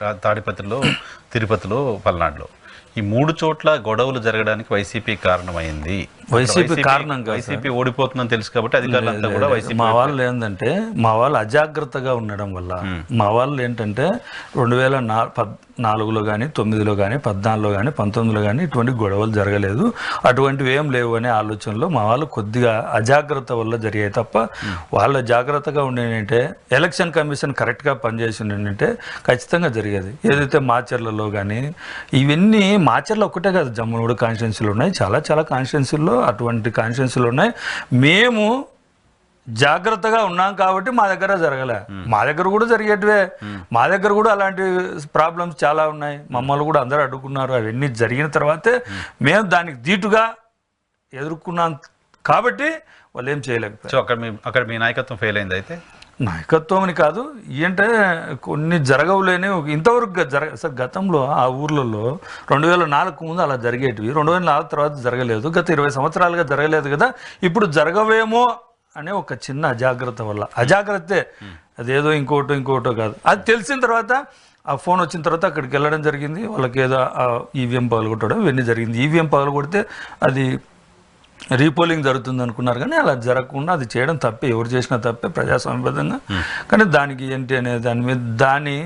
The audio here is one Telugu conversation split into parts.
తాడిపత్రిలో, తిరుపతిలో, పల్నాడులో ఈ 3 చోట్ల గొడవలు జరగడానికి వైసీపీ కారణమైంది. వైసీపీ కారణం కాదు, వైసీపీ ఓడిపోతుందని తెలుసు కాబట్టి అధికారులంతా కూడా వైసీపీ మా వాళ్ళు ఏంటంటే మా వాళ్ళు అజాగ్రత్తగా ఉండడం వల్ల మా వాళ్ళు ఏంటంటే 2004లో కానీ 9లో కానీ 14లో కానీ 19లో కానీ ఇటువంటి గొడవలు జరగలేదు, అటువంటివి ఏం లేవు అనే ఆలోచనలో మా వాళ్ళు కొద్దిగా అజాగ్రత్త వల్ల జరిగాయి తప్ప వాళ్ళు జాగ్రత్తగా ఉండేనంటే ఎలక్షన్ కమిషన్ కరెక్ట్గా పనిచేసి ఉండేనంటే ఖచ్చితంగా జరిగేది. ఏదైతే మాచర్లలో కానీ ఇవన్నీ మాచర్ల ఒక్కటే కాదు, జమ్మలమూడు కాన్స్టిట్యున్సీలు ఉన్నాయి, చాలా కాన్స్టిట్యున్సీల్లో అటువంటి కాన్స్టిట్యున్సీలు ఉన్నాయి. మేము జాగ్రత్తగా ఉన్నాం కాబట్టి మా దగ్గర జరగలే, మా దగ్గర కూడా జరిగేటివే, మా దగ్గర కూడా అలాంటి ప్రాబ్లమ్స్ చాలా ఉన్నాయి, మమ్మల్ని కూడా అందరూ అడ్డుకున్నారు. అవన్నీ జరిగిన తర్వాతే మేము దానికి ధీటుగా ఎదుర్కొన్నాం కాబట్టి వాళ్ళు ఏం చేయలేకపోయారు. సో అక్కడ మీ నాయకత్వం ఫెయిల్ అయింది. అయితే నాయకత్వం అని కాదు, ఏంటంటే కొన్ని జరగవులేని ఇంతవరకు సార్ గతంలో ఆ ఊర్లలో 2004 ముందు అలా జరిగేటివి, 2004 తర్వాత జరగలేదు, గత 20 సంవత్సరాలుగా జరగలేదు కదా, ఇప్పుడు జరగవేమో అనే ఒక చిన్న అజాగ్రత్త వల్ల, అజాగ్రత్తే అదేదో ఇంకోటో కాదు, అది తెలిసిన తర్వాత ఆ ఫోన్ వచ్చిన తర్వాత అక్కడికి వెళ్ళడం జరిగింది. వాళ్ళకి ఏదో ఈవీఎం పగలగొట్టడం ఇవన్నీ జరిగింది. ఈవీఎం పగలగొడితే అది రీపోలింగ్ జరుగుతుంది అనుకున్నారు, కానీ అలా జరగకుండా అది చేయడం తప్పే, ఎవరు చేసినా తప్పే ప్రజాస్వామ్యబద్ధంగా. కానీ దానికి ఏంటి అనే దాని మీద దాన్ని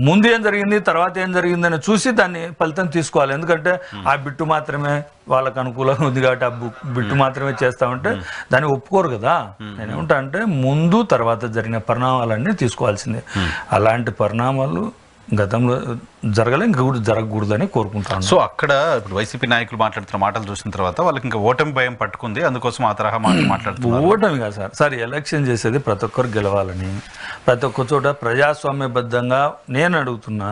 ముందు ఏం జరిగింది తర్వాత ఏం జరిగిందని చూసి దాన్ని ఫలితం తీసుకోవాలి. ఎందుకంటే ఆ బిట్టు మాత్రమే వాళ్ళకు అనుకూలంగా ఉంది కాబట్టి ఆ బిట్టు మాత్రమే చేస్తామంటే దాన్ని ఒప్పుకోరు కదా. నేనేమంటా అంటే ముందు తర్వాత జరిగిన పరిణామాలన్నీ తీసుకోవాల్సిందే. అలాంటి పరిణామాలు గతంలో జరగలే, ఇంకా కూడా జరగకూడదని కోరుకుంటాను. సో అక్కడ ఇప్పుడు వైసీపీ నాయకులు మాట్లాడుతున్న మాటలు చూసిన తర్వాత వాళ్ళకి ఇంకా ఓటమి భయం పట్టుకుంది, అందుకోసం ఆ తరహా మాట్లాడుతున్నారు. ఓటమి కాదు సార్ ఎలక్షన్ చేసేది ప్రతి ఒక్కరు గెలవాలని, ప్రతి ఒక్క చోట ప్రజాస్వామ్యబద్ధంగా. నేను అడుగుతున్నా,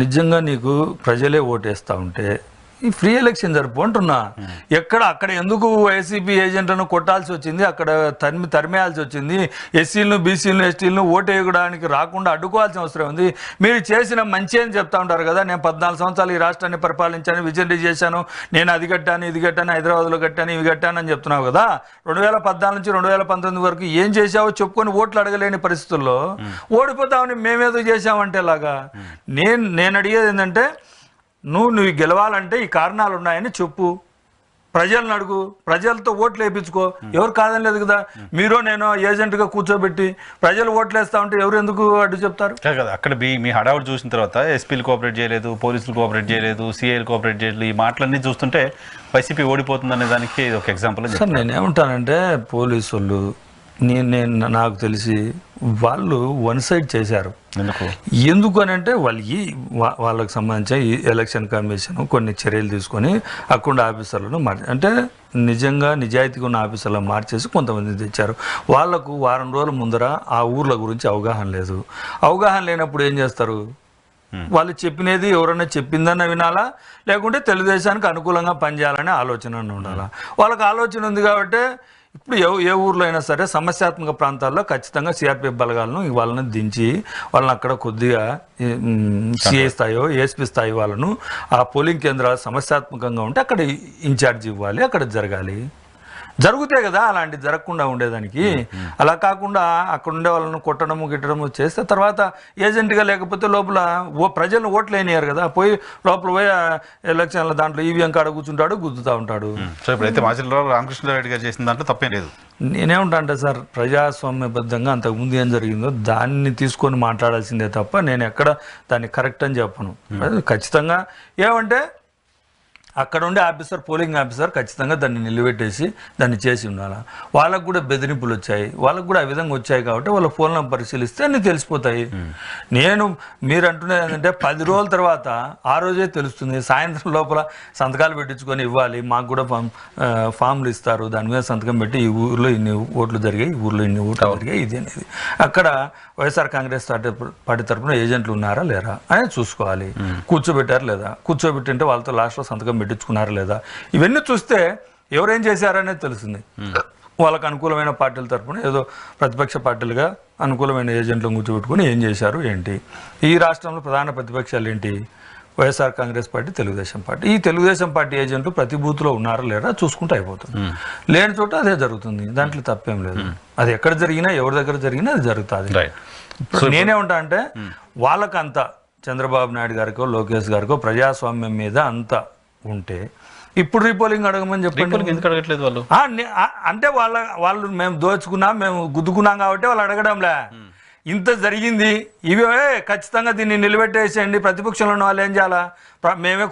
నిజంగా నీకు ప్రజలే ఓటేస్తూ ఉంటే ఈ ఫ్రీ ఎలక్షన్ జరుపు అంటున్నా. అక్కడ ఎందుకు వైసీపీ ఏజెంట్లను కొట్టాల్సి వచ్చింది, అక్కడ తరిమేయాల్సి వచ్చింది, ఎస్సీలను బీసీలను ఎస్టీలను ఓటు వేయడానికి రాకుండా అడ్డుకోవాల్సిన అవసరం ఉంది. మీరు చేసిన మంచి అని చెప్తా ఉంటారు కదా, నేను 14 సంవత్సరాలు ఈ రాష్ట్రాన్ని పరిపాలించాను, విజన్ చేశాను, నేను అది కట్టాను ఇది కట్టాను, హైదరాబాద్లో కట్టాను ఇవి కట్టాను అని చెప్తున్నావు కదా. 2014 నుంచి 2019 వరకు ఏం చేశావో చెప్పుకొని ఓట్లు అడగలేని పరిస్థితుల్లో ఓడిపోతామని మేమేదో చేశామంటే లాగా. నేను అడిగేది ఏంటంటే, నువ్వు గెలవాలంటే ఈ కారణాలు ఉన్నాయని చెప్పు, ప్రజలను అడుగు, ప్రజలతో ఓట్లు వేయించుకో, ఎవరు కాదని లేదు కదా. మీరు నేను ఏజెంట్గా కూర్చోబెట్టి ప్రజలు ఓట్లు వేస్తా ఉంటే ఎవరు ఎందుకు అడ్డు చెప్తారు కదా. అక్కడ మీ హడావుడు చూసిన తర్వాత ఎస్పీలు కోఆపరేట్ చేయలేదు, పోలీసులు కోఆపరేట్ చేయలేదు, సిఐలు కోఆపరేట్ చేయలేదు, ఈ మాటలన్నీ చూస్తుంటే వైసీపీ ఓడిపోతుంది అనే దానికి ఒక ఎగ్జాంపుల్. సార్ నేనేమంటానంటే పోలీసు వాళ్ళు నాకు తెలిసి వాళ్ళు వన్ సైడ్ చేశారు. ఎందుకు అని అంటే వాళ్ళకి సంబంధించిన ఈ ఎలక్షన్ కమిషన్ కొన్ని చర్యలు తీసుకొని అక్కడ ఆఫీసర్లను అంటే నిజంగా నిజాయితీగా ఉన్న ఆఫీసర్లను మార్చేసి కొంతమంది తెచ్చారు. వాళ్లకు వారం రోజుల ముందర ఆ ఊర్ల గురించి అవగాహన లేదు. అవగాహన లేనప్పుడు ఏం చేస్తారు, వాళ్ళు చెప్పినది ఎవరైనా చెప్పిందన్న వినాలా, లేకుంటే తెలుగుదేశానికి అనుకూలంగా పనిచేయాలనే ఆలోచన ఉండాలా. వాళ్ళకి ఆలోచన ఉంది కాబట్టి ఇప్పుడు ఏ ఊర్లో అయినా సరే సమస్యాత్మక ప్రాంతాల్లో ఖచ్చితంగా సిఆర్పిఎఫ్ బలగాలను వాళ్ళని దించి వాళ్ళని అక్కడ కొద్దిగా సిఐ స్థాయో ఏఎస్పీ స్థాయి వాళ్ళను ఆ పోలింగ్ కేంద్రాలు సమస్యాత్మకంగా ఉంటే అక్కడ ఇన్ఛార్జ్ ఇవ్వాలి, అక్కడ జరుగుతాయి కదా అలాంటి జరగకుండా ఉండేదానికి. అలా కాకుండా అక్కడ ఉండే వాళ్ళను కొట్టడము గిట్టడము చేస్తే తర్వాత ఏజెంట్గా లేకపోతే లోపల ప్రజలను ఓట్లు వేయనియారు కదా, లోపల పోయి ఎలక్షన్ల దాంట్లో ఈవీఎం కాడ కూర్చుంటాడు, గుద్దుతూ ఉంటాడు. సో ఇప్పుడైతే మాచర్లలో రామకృష్ణారెడ్డి గారు చేసిన దాంట్లో తప్పేం లేదు. నేనేమంటా అంటే సార్ ప్రజాస్వామ్యబద్ధంగా అంతకుముందు ఏం జరిగిందో దాన్ని తీసుకొని మాట్లాడాల్సిందే తప్ప నేను ఎక్కడ దాన్ని కరెక్ట్ అని చెప్పను. ఖచ్చితంగా ఏమంటే అక్కడ ఉండే ఆఫీసర్ పోలింగ్ ఆఫీసర్ ఖచ్చితంగా దాన్ని నిలబెట్టేసి దాన్ని చేసి ఉండాలి. వాళ్ళకు కూడా బెదిరింపులు వచ్చాయి, వాళ్ళకు కూడా ఆ విధంగా వచ్చాయి కాబట్టి వాళ్ళ ఫోన్లను పరిశీలిస్తే అన్నీ తెలిసిపోతాయి. మీరు అంటున్నది ఏంటంటే 10 రోజుల తర్వాత ఆ రోజే తెలుస్తుంది, సాయంత్రం లోపల సంతకాలు పెట్టించుకొని ఇవ్వాలి, మాకు కూడా ఫామ్లు ఇస్తారు, దాని మీద సంతకం పెట్టి ఈ ఊర్లో ఇన్ని ఓట్లు జరిగాయి, ఈ ఊర్లో ఇన్ని ఓట్లు జరిగాయి ఇది అనేది. అక్కడ వైఎస్ఆర్ కాంగ్రెస్ పార్టీ తరఫున ఏజెంట్లు ఉన్నారా లేరా అని చూసుకోవాలి, కూర్చోబెట్టారా లేదా, కూర్చోబెట్టింటే వాళ్ళతో లాస్ట్లో సంతకం పెట్టించుకున్నారా లేదా, ఇవన్నీ చూస్తే ఎవరేం చేశారనేది తెలుస్తుంది. వాళ్ళకు అనుకూలమైన పార్టీల తరఫున ఏదో ప్రతిపక్ష పార్టీలుగా అనుకూలమైన ఏజెంట్లను కూర్చోబెట్టుకుని ఏం చేశారు ఏంటి. ఈ రాష్ట్రంలో ప్రధాన ప్రతిపక్షాలు ఏంటి, వైఎస్ఆర్ కాంగ్రెస్ పార్టీ, తెలుగుదేశం పార్టీ. ఈ తెలుగుదేశం పార్టీ ఏజెంట్లు ప్రతి బూత్లో ఉన్నారా లేరా చూసుకుంటే అయిపోతుంది. లేని చోట అదే జరుగుతుంది, దాంట్లో తప్పేం లేదు. అది ఎక్కడ జరిగినా ఎవరి దగ్గర జరిగినా అది జరుగుతుంది. ఇప్పుడు నేనేమంటా అంటే వాళ్ళకంతా చంద్రబాబు నాయుడు గారికో లోకేష్ గారికో ప్రజాస్వామ్యం మీద అంత ఉంటే ఇప్పుడు రీపోలింగ్ అడగమని చెప్పండి. ఎందుకు అడగట్లేదు వాళ్ళు? అంటే వాళ్ళు మేము దోచుకున్నాం, మేము గుద్దుకున్నాం కాబట్టి వాళ్ళు అడగడంలే. ఇంత జరిగింది, ఇవే ఖచ్చితంగా దీన్ని నిలబెట్టేసేయండి, ప్రతిపక్షంలో ఉన్న వాళ్ళు ఏం చేయాలా, మేమే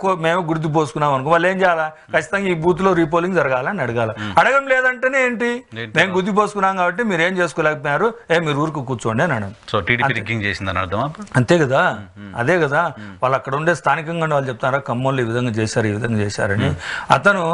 గుర్తు పోసుకున్నాం అనుకో, వాళ్ళు ఏం చేయాలా, ఖచ్చితంగా ఈ బూత్ లో రీపోలింగ్ జరగాలని అడగాల. అడగడం లేదంటేనే ఏంటి, మేము గుర్తు పోసుకున్నాం కాబట్టి మీరు ఏం చేసుకోలేకపోయారు, మీరు ఊరికి కూర్చోండి అని అన్నాడు. సో టీడీపీ రిగ్గింగ్ చేసిందని అర్థమా? అంతే కదా, అదే కదా. వాళ్ళు అక్కడ ఉండే స్థానికంగా వాళ్ళు చెప్తారా ఖమ్మంలో ఈ విధంగా చేశారు, ఈ విధంగా చేశారని. అతను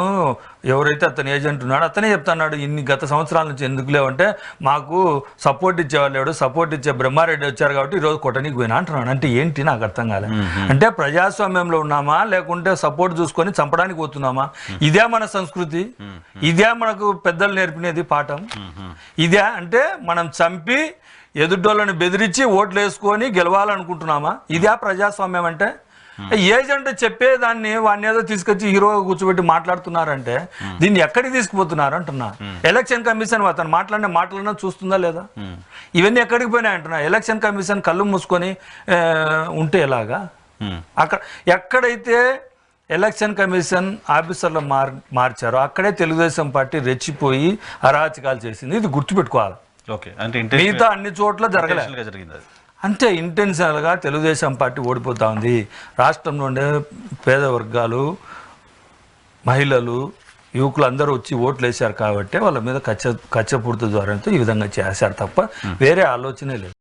ఎవరైతే అతను ఏజెంట్ ఉన్నాడో అతనే చెప్తున్నాడు, ఇన్ని గత సంవత్సరాల నుంచి ఎందుకు లేవంటే మాకు సపోర్ట్ ఇచ్చేవాళ్ళు లేడు, సపోర్ట్ ఇచ్చే బ్రహ్మారెడ్డి వచ్చారు కాబట్టి ఈరోజు కొట్టనికి పోయినా అంటున్నాడు. అంటే ఏంటి నాకు అర్థం కాలే. అంటే ప్రజాస్వామ్యంలో ఉన్నామా లేకుంటే సపోర్ట్ చూసుకొని చంపడానికి పోతున్నామా? ఇదే మన సంస్కృతి, ఇదే మనకు పెద్దలు నేర్పినది పాఠం. ఇదే అంటే మనం చంపి ఎదుటోళ్ళని బెదిరించి ఓట్లు వేసుకొని గెలవాలనుకుంటున్నామా? ఇదే ప్రజాస్వామ్యం అంటే? ఏజెంట్ చెప్పేదాన్ని వాడిని ఏదో తీసుకొచ్చి హీరోగా కూర్చోబెట్టి మాట్లాడుతున్నారంటే దీన్ని ఎక్కడికి తీసుకుపోతున్నారు అంటున్నా. ఎలక్షన్ కమిషన్ అతను మాట్లాడిన మాటలన్నా చూస్తుందా లేదా? ఇవన్నీ ఎక్కడికి పోయినాయి అంటున్నా. ఎలక్షన్ కమిషన్ కళ్ళు మూసుకొని ఉంటే ఎలాగా? అక్కడ ఎక్కడైతే ఎలక్షన్ కమిషన్ ఆఫీసర్లు మార్చారో అక్కడే తెలుగుదేశం పార్టీ రెచ్చిపోయి అరాచకాలు చేసింది. ఇది గుర్తుపెట్టుకోవాలి. మిగతా అన్ని చోట్ల జరిగింది. అంతే ఇంటెన్షనల్గా తెలుగుదేశం పార్టీ ఓడిపోతా ఉంది. రాష్ట్రంలో ఉండే పేద వర్గాలు, మహిళలు, యువకులు అందరూ వచ్చి ఓట్లు వేశారు కాబట్టి వాళ్ళ మీద కచ్చపూర్తి ద్వారంతో ఈ విధంగా చేశారు తప్ప వేరే ఆలోచనే లేదు.